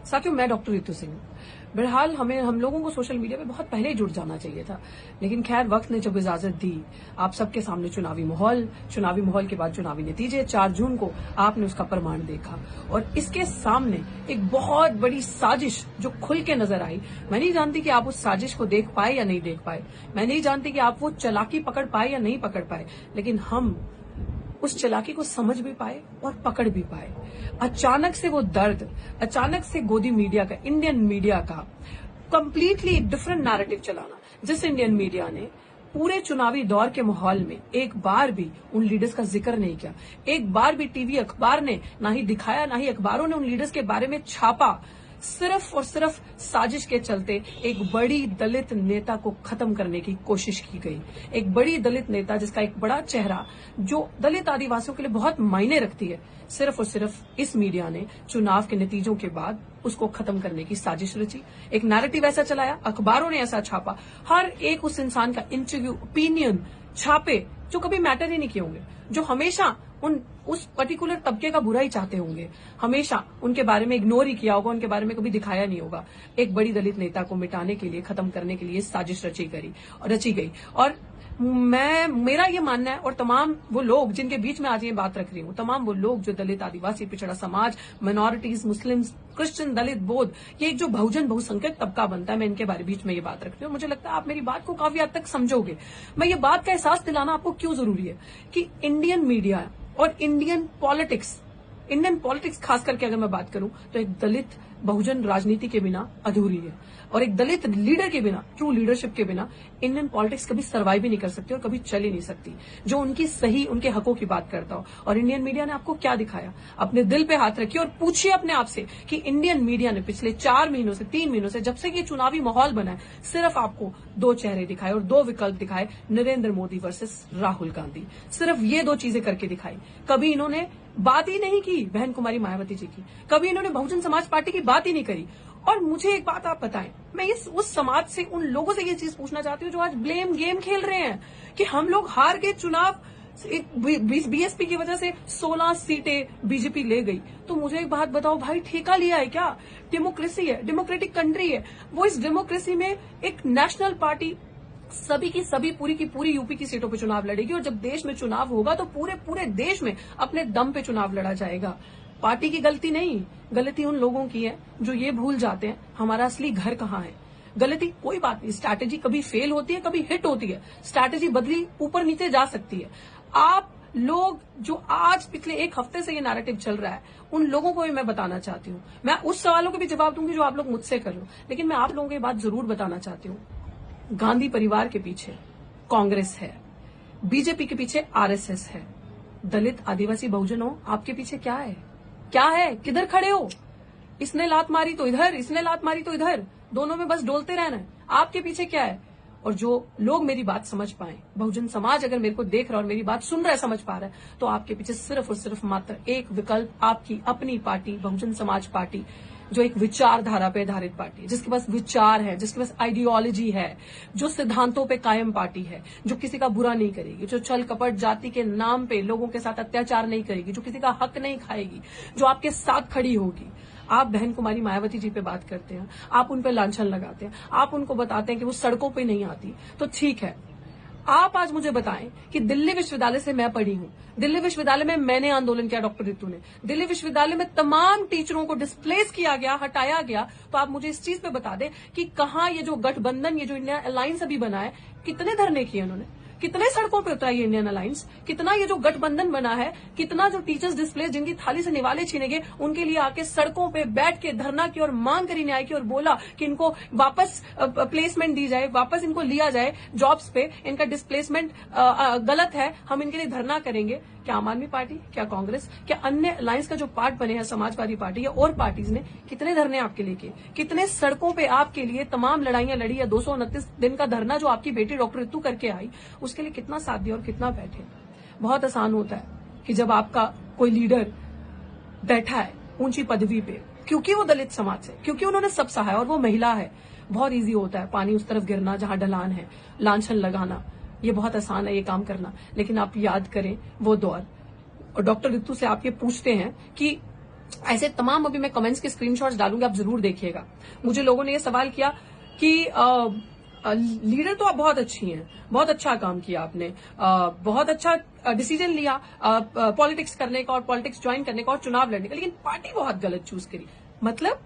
साथियों, मैं डॉक्टर रितु सिंह। बहरहाल हम लोगों को सोशल मीडिया पे बहुत पहले ही जुड़ जाना चाहिए था, लेकिन खैर वक्त ने जब इजाजत दी, आप सबके सामने चुनावी माहौल के बाद चुनावी नतीजे 4 जून को आपने उसका प्रमाण देखा और इसके सामने एक बहुत बड़ी साजिश जो खुल के नजर आई। मैं नहीं जानती कि आप उस साजिश को देख पाए या नहीं देख पाए, मैं नहीं जानती कि आप वो चालाकी पकड़ पाए या नहीं पकड़ पाए, लेकिन हम उस चालाकी को समझ भी पाए और पकड़ भी पाए। अचानक से वो दर्द, अचानक से गोदी मीडिया का, इंडियन मीडिया का कंप्लीटली डिफरेंट नैरेटिव चलाना, जिस इंडियन मीडिया ने पूरे चुनावी दौर के माहौल में एक बार भी उन लीडर्स का जिक्र नहीं किया, एक बार भी टीवी अखबार ने ना ही दिखाया, ना ही अखबारों ने उन लीडर्स के बारे में छापा, सिर्फ और सिर्फ साजिश के चलते एक बड़ी दलित नेता को खत्म करने की कोशिश की गई। एक बड़ी दलित नेता जिसका एक बड़ा चेहरा, जो दलित आदिवासियों के लिए बहुत मायने रखती है, सिर्फ और सिर्फ इस मीडिया ने चुनाव के नतीजों के बाद उसको खत्म करने की साजिश रची। एक नैरेटिव ऐसा चलाया, अखबारों ने ऐसा छापा, हर एक उस इंसान का इंटरव्यू, ओपिनियन छापे जो कभी मैटर ही नहीं किए होंगे, जो हमेशा उस पर्टिकुलर तबके का बुरा ही चाहते होंगे, हमेशा उनके बारे में इग्नोर ही किया होगा, उनके बारे में कभी दिखाया नहीं होगा। एक बड़ी दलित नेता को मिटाने के लिए, खत्म करने के लिए साजिश रची गई। और मेरा ये मानना है, और तमाम वो लोग जिनके बीच में आज ये बात रख रही हूँ, तमाम वो लोग जो दलित, आदिवासी, पिछड़ा समाज, माइनॉरिटीज, मुस्लिम्स, क्रिश्चियन, दलित, बौद्ध, ये एक जो बहुसंख्यक तबका बनता है, मैं इनके बारे बीच में ये बात रख रही हूँ। मुझे लगता है आप मेरी बात को काफी हद तक समझोगे। मैं ये बात का एहसास दिलाना आपको क्यों जरूरी है कि इंडियन मीडिया और इंडियन पॉलिटिक्स खास करके अगर मैं बात करूं तो एक दलित बहुजन राजनीति के बिना अधूरी है, और एक दलित लीडर के बिना, ट्रू लीडरशिप के बिना इंडियन पॉलिटिक्स कभी सर्वाइव ही नहीं कर सकती और कभी चल ही नहीं सकती, जो उनके हकों की बात करता हो। और इंडियन मीडिया ने आपको क्या दिखाया? अपने दिल पे हाथ रखिए और पूछिए अपने आप से कि इंडियन मीडिया ने पिछले 3 महीनों से जब से ये चुनावी माहौल बना है, सिर्फ आपको 2 चेहरे दिखाए और 2 विकल्प दिखाए, नरेंद्र मोदी वर्सेस राहुल गांधी। सिर्फ ये 2 चीजें करके दिखाई। कभी इन्होंने बात ही नहीं की बहन कुमारी मायावती जी की, कभी इन्होंने बहुजन समाज पार्टी की बात ही नहीं करी। और मुझे एक बात आप बताएं, मैं उस समाज से, उन लोगों से ये चीज पूछना चाहती हूँ जो आज ब्लेम गेम खेल रहे हैं कि हम लोग हार गए चुनाव, बीएसपी की वजह से 16 सीटें बीजेपी ले गई। तो मुझे एक बात बताओ भाई, ठेका लिया है क्या? डेमोक्रेसी है, डेमोक्रेटिक कंट्री है वो। इस डेमोक्रेसी में एक नेशनल पार्टी सभी की सभी, पूरी की पूरी यूपी की सीटों पे चुनाव लड़ेगी, और जब देश में चुनाव होगा तो पूरे देश में अपने दम पे चुनाव लड़ा जाएगा। पार्टी की गलती नहीं, गलती उन लोगों की है जो ये भूल जाते हैं हमारा असली घर कहाँ है। गलती कोई बात नहीं, स्ट्रैटेजी कभी फेल होती है, कभी हिट होती है, स्ट्रैटेजी बदली ऊपर नीचे जा सकती है। आप लोग जो आज पिछले 1 हफ्ते से ये नैरेटिव चल रहा है, उन लोगों को भी मैं बताना चाहती हूँ। मैं उस सवालों के भी जवाब दूंगी जो आप लोग मुझसे कर लो, लेकिन मैं आप लोगों को ये बात जरूर बताना चाहती हूँ, गांधी परिवार के पीछे कांग्रेस है, बीजेपी के पीछे आरएसएस है, दलित, आदिवासी, बहुजनों, आपके पीछे क्या है? क्या है? किधर खड़े हो? इसने लात मारी तो इधर, इसने लात मारी तो इधर, दोनों में बस डोलते रहना है। आपके पीछे क्या है? और जो लोग मेरी बात समझ पाए, बहुजन समाज अगर मेरे को देख रहा है और मेरी बात सुन रहा है, समझ पा रहा है, तो आपके पीछे सिर्फ और सिर्फ मात्र एक विकल्प, आपकी अपनी पार्टी, बहुजन समाज पार्टी, जो एक विचारधारा पे आधारित पार्टी है, जिसके पास विचार है, जिसके पास आइडियोलॉजी है, जो सिद्धांतों पे कायम पार्टी है, जो किसी का बुरा नहीं करेगी, जो छल कपट जाति के नाम पे लोगों के साथ अत्याचार नहीं करेगी, जो किसी का हक नहीं खाएगी, जो आपके साथ खड़ी होगी। आप बहन कुमारी मायावती जी पे बात करते हैं, आप उन पे लांछन लगाते हैं, आप उनको बताते हैं कि वो सड़कों पे नहीं आती, तो ठीक है। आप आज मुझे बताएं कि दिल्ली विश्वविद्यालय से मैं पढ़ी हूं, दिल्ली विश्वविद्यालय में मैंने आंदोलन किया, डॉक्टर रितु ने, दिल्ली विश्वविद्यालय में तमाम टीचरों को डिस्प्लेस किया गया, हटाया गया। तो आप मुझे इस चीज पे बता दें कि कहां ये जो गठबंधन, ये जो इंडिया अलायंस अभी बना है, कितने धरने किए उन्होंने, कितने सड़कों पे उतरा ये इंडियन अलायंस, कितना ये जो गठबंधन बना है, कितना जो टीचर्स डिस्प्लेस, जिनकी थाली से निवाले छीने गए, उनके लिए आके सड़कों पे बैठ के धरना की और मांग करी न्याय की और बोला कि इनको वापस प्लेसमेंट दी जाए, वापस इनको लिया जाए जॉब्स पे, इनका डिस्प्लेसमेंट गलत है, हम इनके लिए धरना करेंगे। क्या आम आदमी पार्टी, क्या कांग्रेस, क्या अन्य अलायंस का जो पार्ट बने हैं, समाजवादी पार्टी या और पार्टीज ने कितने धरने आपके लिए किए, कितने सड़कों पे आपके लिए तमाम लड़ाइयां लड़ी, या 229 दिन का धरना जो आपकी बेटी डॉक्टर रितु करके आई, उसके लिए कितना साथ दिया और कितना बैठे। बहुत आसान होता है कि जब आपका कोई लीडर बैठा है ऊंची पदवी पे, क्योंकि वो दलित समाज से, क्योंकि उन्होंने सब सहा है और वो महिला है, बहुत ईजी होता है पानी उस तरफ गिरना जहां ढलान है, लांछन लगाना, ये बहुत आसान है ये काम करना। लेकिन आप याद करें वो दौर, और डॉक्टर रितु से आप ये पूछते हैं कि ऐसे तमाम अभी मैं कमेंट्स के स्क्रीनशॉट्स डालूंगी, आप जरूर देखिएगा। मुझे लोगों ने ये सवाल किया कि लीडर तो आप बहुत अच्छी हैं, बहुत अच्छा काम किया आपने, बहुत अच्छा डिसीजन लिया पॉलिटिक्स करने का और पॉलिटिक्स ज्वाइन करने का और चुनाव लड़ने का, लेकिन पार्टी बहुत गलत चूज करी। मतलब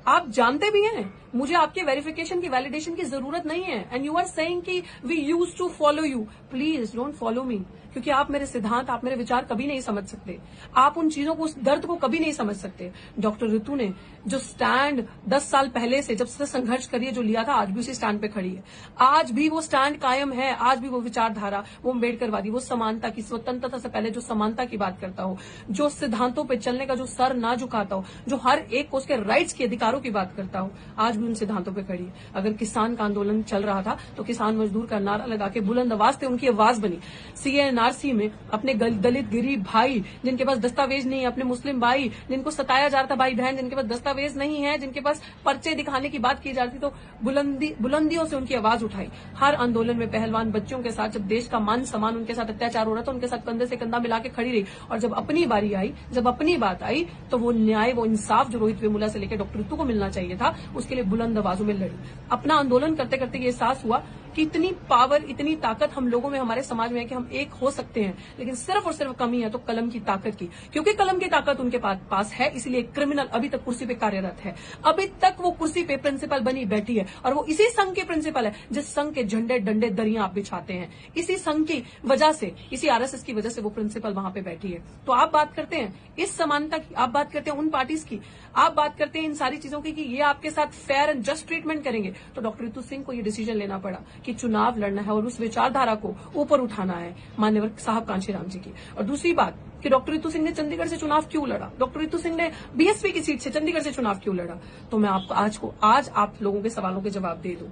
आप जानते भी हैं मुझे आपके वेरिफिकेशन की वैलिडेशन की जरूरत नहीं है, एंड यू आर सेइंग कि we use to follow you. Please don't follow me, क्योंकि आप मेरे सिद्धांत, आप मेरे विचार कभी नहीं समझ सकते। आप उन चीजों को, उस दर्द को कभी नहीं समझ सकते। डॉक्टर ऋतु ने जो स्टैंड 10 साल पहले से, जब से संघर्ष करिए, जो लिया था, आज भी उसी स्टैंड पे खड़ी है। आज भी वो स्टैंड कायम है। आज भी वो विचारधारा, वो अम्बेडकरवादी, वो समानता की, स्वतंत्रता से पहले जो समानता की बात करता हो, जो सिद्धांतों पर चलने का जो सर ना झुकाता हो, जो हर एक को उसके राइट्स के अधिकारों की बात करता हो, आज भी उन सिद्धांतों पर खड़ी है। अगर किसान का आंदोलन चल रहा था तो किसान मजदूर का नारा लगा के बुलंद आवाज थे, उनकी आवाज बनी। सीएनआरसी में अपने दलित गरीब भाई जिनके पास दस्तावेज नहीं है, अपने मुस्लिम भाई जिनको सताया जा रहा था, भाई बहन जिनके पास दस्तावेज नहीं है, जिनके पास पर्चे दिखाने की बात की जाती, तो बुलंदियों से उनकी आवाज उठाई। हर आंदोलन में पहलवान बच्चों के साथ, जब देश का मान सम्मान उनके साथ अत्याचार हो रहा था, उनके साथ कंधे से कंधा मिला के खड़ी रही। और जब अपनी बारी आई, जब अपनी बात आई, तो वो न्याय, वो इंसाफ जो रोहित वेमुला से लेकर डॉक्टर ऋतु को मिलना चाहिए था, उसके लिए बुलंद आवाजों में लड़ी। अपना आंदोलन करते करते ये एहसास हुआ कि इतनी पावर, इतनी ताकत हम लोगों में, हमारे समाज में है कि हम एक हो सकते हैं, लेकिन सिर्फ और सिर्फ कमी है तो कलम की ताकत की। क्योंकि कलम की ताकत उनके पास है, इसलिए क्रिमिनल अभी तक कुर्सी पे कार्यरत है, अभी तक वो कुर्सी पे प्रिंसिपल बनी बैठी है, और वो इसी संघ के प्रिंसिपल है जिस संघ के झंडे डंडे दरियां आप बिछाते हैं। इसी संघ की वजह से, इसी आरएसएस की वजह से वो प्रिंसिपल वहां पे बैठी है। तो आप बात करते हैं इस समानता की, आप बात करते हैं उन पार्टीज की, आप बात करते हैं इन सारी चीजों की कि ये आपके साथ फेयर एंड जस्ट ट्रीटमेंट करेंगे। तो डॉक्टर ऋतु सिंह को ये डिसीजन लेना पड़ा कि चुनाव लड़ना है और उस विचारधारा को ऊपर उठाना है, मान्यवर साहब कांशीराम जी की। और दूसरी बात कि डॉक्टर ऋतु सिंह ने चंडीगढ़ से चुनाव क्यों लड़ा, डॉक्टर ऋतु सिंह ने बीएसपी की सीट से चंडीगढ़ से चुनाव क्यों लड़ा, तो मैं आपको आज आप लोगों के सवालों के जवाब दे दूं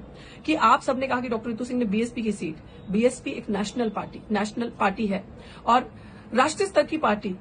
कि आप सबने कहा कि डॉक्टर ऋतु सिंह ने बीएसपी की सीट, बीएसपी एक नेशनल पार्टी है और राष्ट्रीय स्तर की पार्टी।